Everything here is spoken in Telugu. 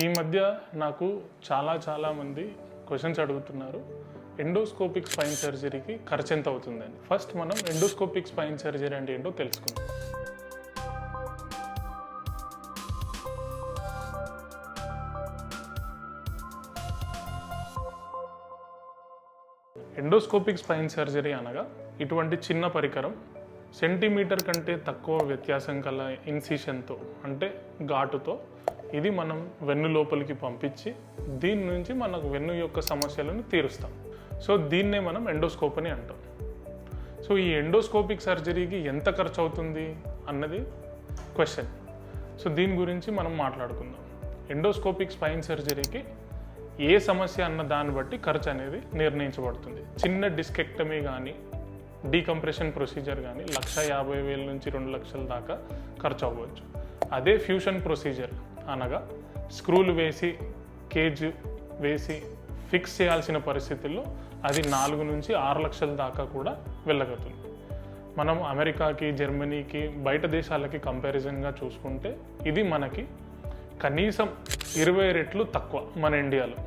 ఈ మధ్య నాకు చాలా మంది క్వశ్చన్స్ అడుగుతున్నారు ఎండోస్కోపిక్ స్పైన్ సర్జరీకి ఖర్చు ఎంత అవుతుందని. ఫస్ట్ మనం ఎండోస్కోపిక్ స్పైన్ సర్జరీ అంటే ఏంటో తెలుసుకుందాం. ఎండోస్కోపిక్ స్పైన్ సర్జరీ అనగా ఇటువంటి చిన్న పరికరం సెంటీమీటర్ కంటే తక్కువ వ్యత్యాసం కల ఇన్సిషన్తో అంటే ఘాటుతో ఇది మనం వెన్ను లోపలికి పంపించి దీని నుంచి మనకు వెన్ను యొక్క సమస్యలను తీరుస్తాం. సో దీన్నే మనం ఎండోస్కోప్ అని అంటాం. సో ఈ ఎండోస్కోపిక్ సర్జరీకి ఎంత ఖర్చు అవుతుంది అన్నది క్వశ్చన్. సో దీని గురించి మనం మాట్లాడుకుందాం. ఎండోస్కోపిక్ స్పైన్ సర్జరీకి ఏ సమస్య అన్న దాన్ని బట్టి ఖర్చు అనేది నిర్ణయించబడుతుంది. చిన్న డిస్కెక్టమీ కానీ డీకంప్రెషన్ ప్రొసీజర్ కానీ 1,50,000 నుంచి 2 లక్షల దాకా ఖర్చు అవ్వచ్చు. అదే ఫ్యూషన్ ప్రొసీజర్ అనగా స్క్రూలు వేసి కేజ్ వేసి ఫిక్స్ చేయాల్సిన పరిస్థితుల్లో అది 4 నుంచి 6 లక్షల దాకా కూడా వెళ్ళగలుగుతుంది. మనం అమెరికాకి జర్మనీకి బయట దేశాలకి కంపారిజన్గా చూసుకుంటే ఇది మనకి కనీసం 20 రెట్లు తక్కువ మన ఇండియాలో.